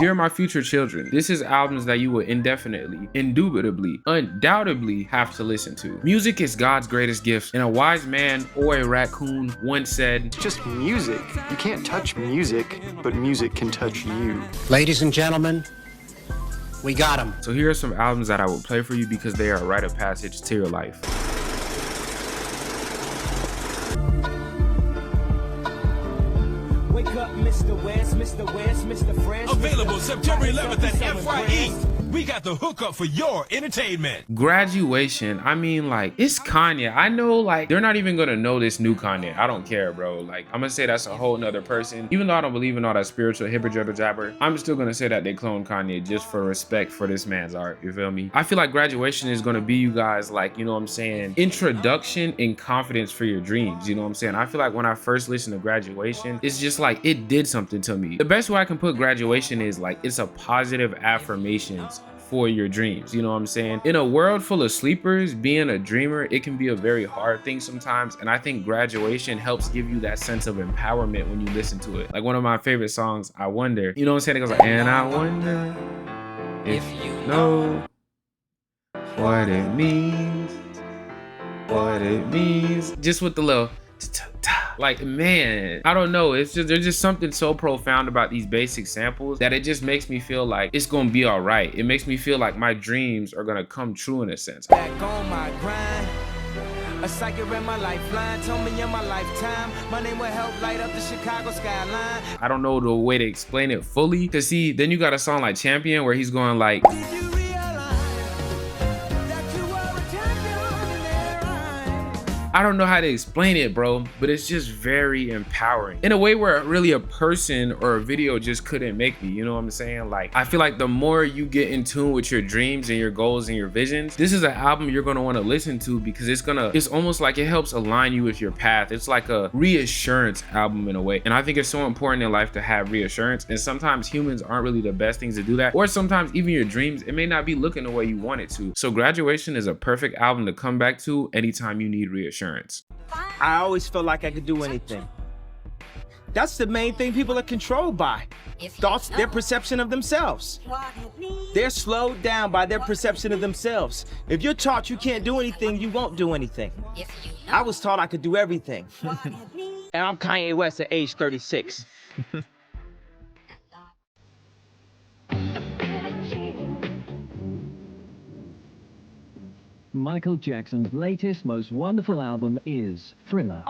Dear my future children, this is albums that you will indefinitely, indubitably, undoubtedly have to listen to. Music is God's greatest gift, and a wise man or a raccoon once said, It's just music. You can't touch music, but music can touch you. Ladies and gentlemen, we got him. So here are some albums that I will play for you because they are a rite of passage to your life. Wake up, Mr. West, Mr. West, Mr. Fresh. Available September 11th at FYE. We got the hookup for your entertainment. Graduation, I mean, like, it's Kanye. I know, like, they're not even gonna know this new Kanye. I don't care, bro. Like, I'm gonna say that's a whole nother person. Even though I don't believe in all that spiritual hipper jabber jabber, I'm still gonna say that they clone Kanye just for respect for this man's art. You feel me? I feel like graduation is gonna be you guys, like, you know what I'm saying, introduction and confidence for your dreams. You know what I'm saying? I feel like when I first listened to Graduation, it's just like it did something to me. The best way I can put Graduation is like it's a positive affirmations for your dreams. You know what I'm saying? In a world full of sleepers, being a dreamer, it can be a very hard thing sometimes. And I think Graduation helps give you that sense of empowerment when you listen to it. Like one of my favorite songs, I Wonder. You know what I'm saying? It goes like, and I wonder if you know what it means, what it means. Just with the little like, man, I don't know, it's just there's just something so profound about these basic samples that it just makes me feel like it's gonna be all right. It makes me feel like my dreams are gonna come true in a sense. Back on my grind. A psychic ran my lifeline, told me in my lifetime my name will help light up the Chicago skyline. I don't know the way to explain it fully, cause see, then you got a song like Champion where he's going like, I don't know how to explain it, bro, but it's just very empowering in a way where really a person or a video just couldn't make me. You know what I'm saying? Like, I feel like the more you get in tune with your dreams and your goals and your visions, this is an album you're gonna want to listen to because it's almost like it helps align you with your path. It's like a reassurance album in a way. And I think it's so important in life to have reassurance. And sometimes humans aren't really the best things to do that. Or sometimes even your dreams, it may not be looking the way you want it to. So Graduation is a perfect album to come back to anytime you need reassurance. I always felt like I could do anything. That's the main thing people are controlled by. Thoughts, their perception of themselves. They're slowed down by their perception of themselves. If you're taught you can't do anything, you won't do anything. I was taught I could do everything. And I'm Kanye West at age 36. Michael Jackson's latest, most wonderful album is Thriller.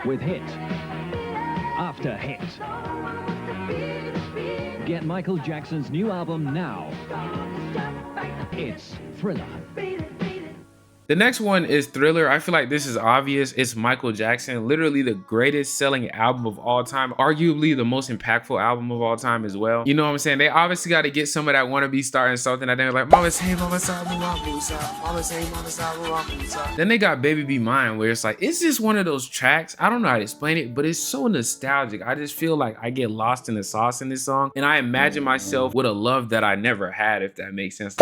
With hit after hit. Get Michael Jackson's new album now. It's Thriller. The next one is Thriller. I feel like this is obvious. It's Michael Jackson, literally the greatest selling album of all time, arguably the most impactful album of all time as well. You know what I'm saying? They obviously got to get some of that wannabe starting something that they're like, Mama say, Mama say, Mama say, Mama say, Mama say. Then they got Baby Be Mine, where it's like, it's just one of those tracks. I don't know how to explain it, but it's so nostalgic. I just feel like I get lost in the sauce in this song, and I imagine myself with a love that I never had, if that makes sense.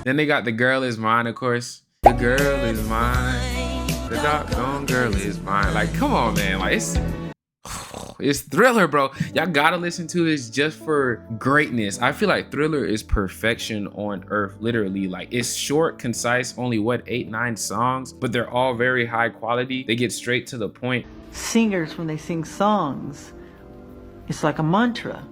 Then they got The Girl Is Mine, of course. The girl is mine. The doggone girl is mine. Like, come on, man. Like, it's Thriller, bro. Y'all gotta listen to this just for greatness. I feel like Thriller is perfection on earth, literally. Like, it's short, concise, only what, 8-9 songs, but they're all very high quality. They get straight to the point. Singers, when they sing songs, it's like a mantra.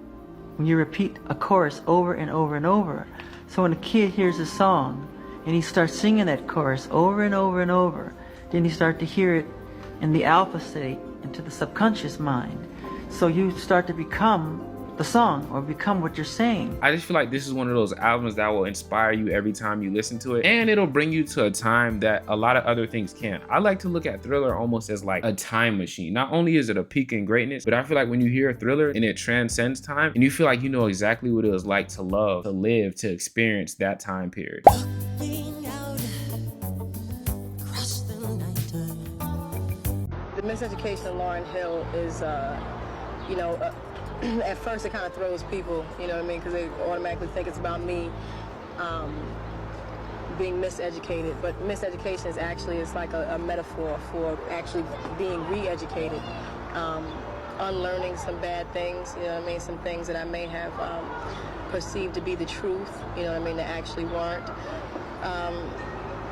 When you repeat a chorus over and over and over. So when a kid hears a song and he starts singing that chorus over and over and over, then you start to hear it in the alpha state into the subconscious mind. So you start to become the song or become what you're saying. I just feel like this is one of those albums that will inspire you every time you listen to it, and it'll bring you to a time that a lot of other things can't. I like to look at Thriller almost as like a time machine. Not only is it a peak in greatness, but I feel like when you hear Thriller and it transcends time and you feel like you know exactly what it was like to love, to live, to experience that time period. The miseducation of Lauryn Hill is, at first it kind of throws people, you know what I mean, because they automatically think it's about me being miseducated. But miseducation is actually, it's like a metaphor for actually being re-educated, unlearning some bad things, you know what I mean, some things that I may have perceived to be the truth, you know what I mean, that actually weren't.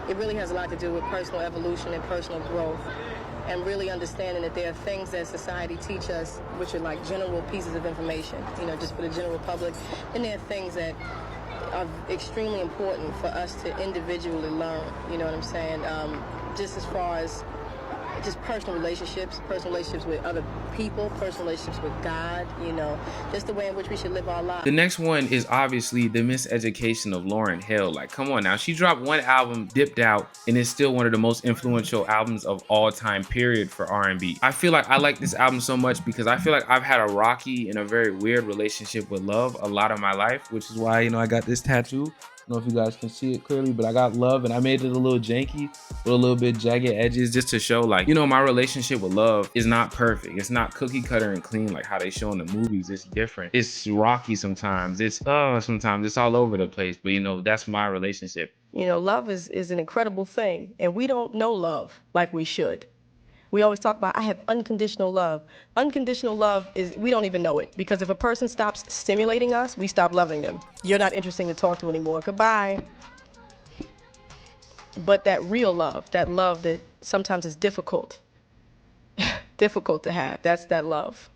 It really has a lot to do with personal evolution and personal growth, and really understanding that there are things that society teach us which are like general pieces of information, you know, just for the general public, and there are things that are extremely important for us to individually learn, you know what I'm saying, just as far as just personal relationships with other people, personal relationships with God, you know, just the way in which we should live our lives. The next one is obviously The Miseducation of Lauryn Hill. Like, come on now. She dropped one album, Dipped Out, and it's still one of the most influential albums of all time, period, for R&B. I feel like I like this album so much because I feel like I've had a rocky and a very weird relationship with love a lot of my life, which is why, you know, I got this tattoo. I don't know if you guys can see it clearly, but I got love, and I made it a little janky with a little bit jagged edges just to show, like, you know, my relationship with love is not perfect. It's not cookie cutter and clean like how they show in the movies. It's different. It's rocky sometimes. Sometimes it's all over the place, but you know, that's my relationship. You know, love is an incredible thing, and we don't know love like we should. We always talk about, I have unconditional love. Unconditional love is, we don't even know it, because if a person stops stimulating us, we stop loving them. You're not interesting to talk to anymore. Goodbye. But that real love that sometimes is difficult to have, that's that love.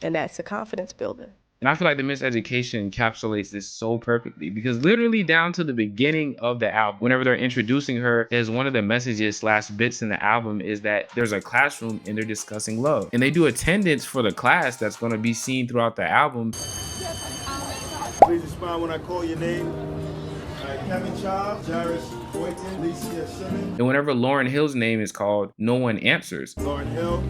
And that's a confidence builder. And I feel like The Miseducation encapsulates this so perfectly, because literally down to the beginning of the album, whenever they're introducing her, as one of the messages / bits in the album is that there's a classroom and they're discussing love. And they do attendance for the class that's going to be seen throughout the album. Please respond when I call your name. Kevin Child, Jarvis Boyton, Alicia Simmons. And whenever Lauryn Hill's name is called, no one answers. Lauryn Hill.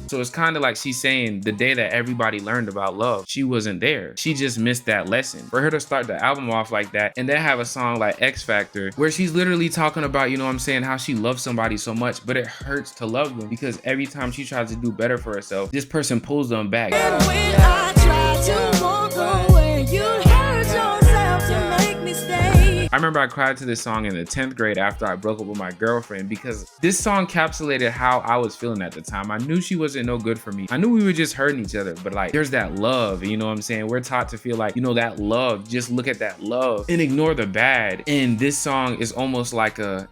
So it's kind of like she's saying the day that everybody learned about love, she wasn't there. She just missed that lesson. For her to start the album off like that and then have a song like X Factor where she's literally talking about, you know what I'm saying, how she loves somebody so much, but it hurts to love them because every time she tries to do better for herself, this person pulls them back. And when I try to walk away, you hurt yourself to make me stay. I remember I cried to this song in the 10th grade after I broke up with my girlfriend because this song encapsulated how I was feeling at the time. I knew she wasn't no good for me. I knew we were just hurting each other, but like there's that love, you know what I'm saying? We're taught to feel like, you know, that love, just look at that love and ignore the bad. And this song is almost like it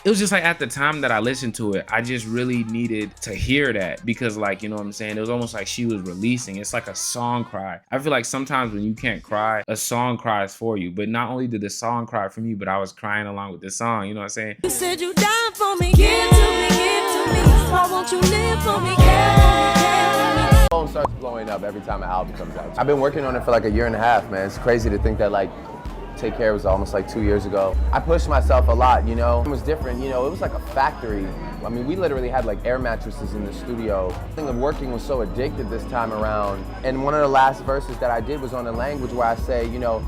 was just like at the time that I listened to it, I just really needed to hear that because like, you know what I'm saying? It was almost like she was releasing. It's like a song cry. I feel like sometimes when you can't cry, a song cries for you. But not only did the song cry for me, but I was crying along with the song. You know what I'm saying? You said you died for me, give to me, give to me. Why won't you live for me, care for me, care for me? The phone starts blowing up every time an album comes out. I've been working on it for like a year and a half, man. It's crazy to think that like Take Care was almost like 2 years ago. I pushed myself a lot, you know. It was different, you know, it was like a factory. I mean, we literally had like air mattresses in the studio. The thing of working was so addicted this time around. And one of the last verses that I did was on the language where I say, you know,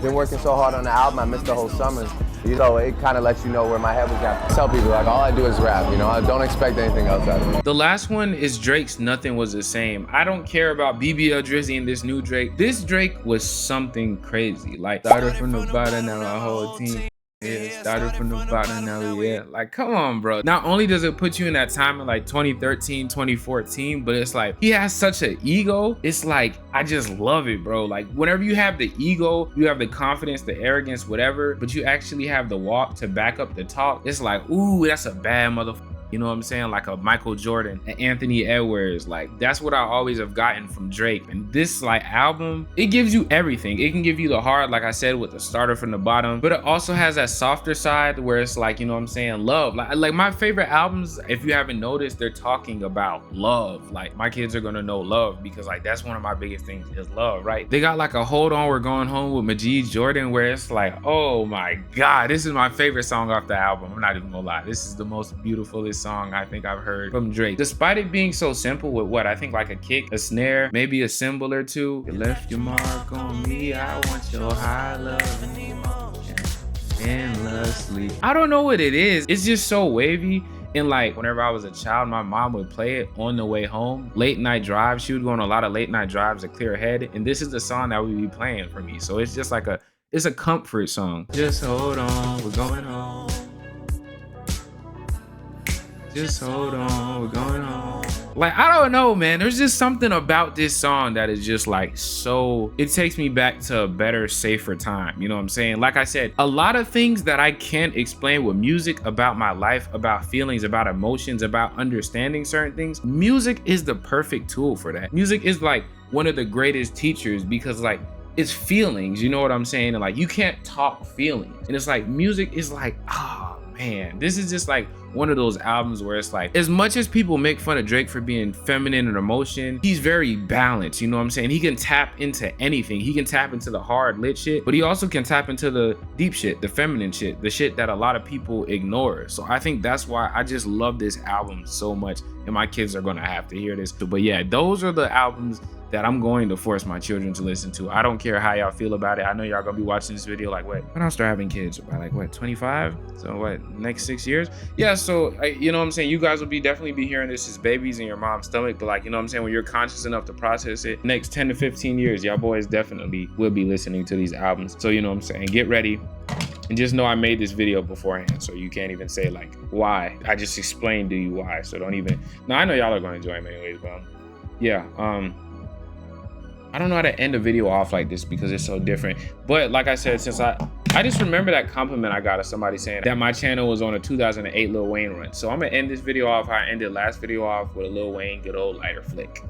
been working so hard on the album, I missed the whole summer. You know, it kind of lets you know where my head was at. I tell people, like, all I do is rap, you know, I don't expect anything else out of me. The last one is Drake's Nothing Was the Same. I don't care about BBL Drizzy and this new Drake. This Drake was something crazy. Like, started from the bottom, now our whole team. Yeah, started from the bottom, now yeah. Like, come on, bro. Not only does it put you in that time in like 2013, 2014, but it's like, he has such an ego. It's like, I just love it, bro. Like, whenever you have the ego, you have the confidence, the arrogance, whatever, but you actually have the walk to back up the talk. It's like, ooh, that's a bad motherfucker. You know what I'm saying? Like a Michael Jordan, an Anthony Edwards. Like, that's what I always have gotten from Drake. And this like album, it gives you everything. It can give you the hard, like I said, with the starter from the bottom, but it also has that softer side where it's like, you know what I'm saying, love. Like my favorite albums, if you haven't noticed, they're talking about love. Like, my kids are gonna know love because like that's one of my biggest things is love, right? They got like a Hold On, We're Going Home with Majid Jordan where it's like, oh my God, this is my favorite song off the album. I'm not even gonna lie. This is the most beautifulest song I think I've heard from Drake. Despite it being so simple with what I think like a kick, a snare, maybe a cymbal or two. You left your mark on me, I want your high love and emotion. endlessly. I don't know what it is. It's just so wavy. And like whenever I was a child, my mom would play it on the way home. Late night drives. She would go on a lot of late night drives to clear her head. And this is the song that would be playing for me. So it's just like it's a comfort song. Just hold on, we're going home. Just hold on, we're going home. Like, I don't know, man. There's just something about this song that is just like so, it takes me back to a better, safer time. You know what I'm saying? Like I said, a lot of things that I can't explain with music about my life, about feelings, about emotions, about understanding certain things. Music is the perfect tool for that. Music is like one of the greatest teachers because like, it's feelings, you know what I'm saying? And like, you can't talk feelings. And it's like, music is like, oh man, this is just like one of those albums where it's like, as much as people make fun of Drake for being feminine and emotion, he's very balanced, you know what I'm saying? He can tap into anything. He can tap into the hard lit shit, but he also can tap into the deep shit, the feminine shit, the shit that a lot of people ignore. So I think that's why I just love this album so much, and my kids are gonna have to hear this. But yeah, those are the albums that I'm going to force my children to listen to. I don't care how y'all feel about it. I know y'all gonna be watching this video like, what? When I'll start having kids by like what, 25? So what, next 6 years? Yeah, so you know what I'm saying? You guys will definitely be hearing this as babies in your mom's stomach, but like, you know what I'm saying? When you're conscious enough to process it, next 10 to 15 years, y'all boys definitely will be listening to these albums. So you know what I'm saying? Get ready. And just know I made this video beforehand, so you can't even say like, why? I just explained to you why, so don't even, now I know y'all are gonna enjoy them anyways, but yeah, I don't know how to end a video off like this because it's so different. But like I said, since I just remember that compliment I got of somebody saying that my channel was on a 2008 Lil Wayne run. So I'm gonna end this video off how I ended last video off with a Lil Wayne good old lighter flick.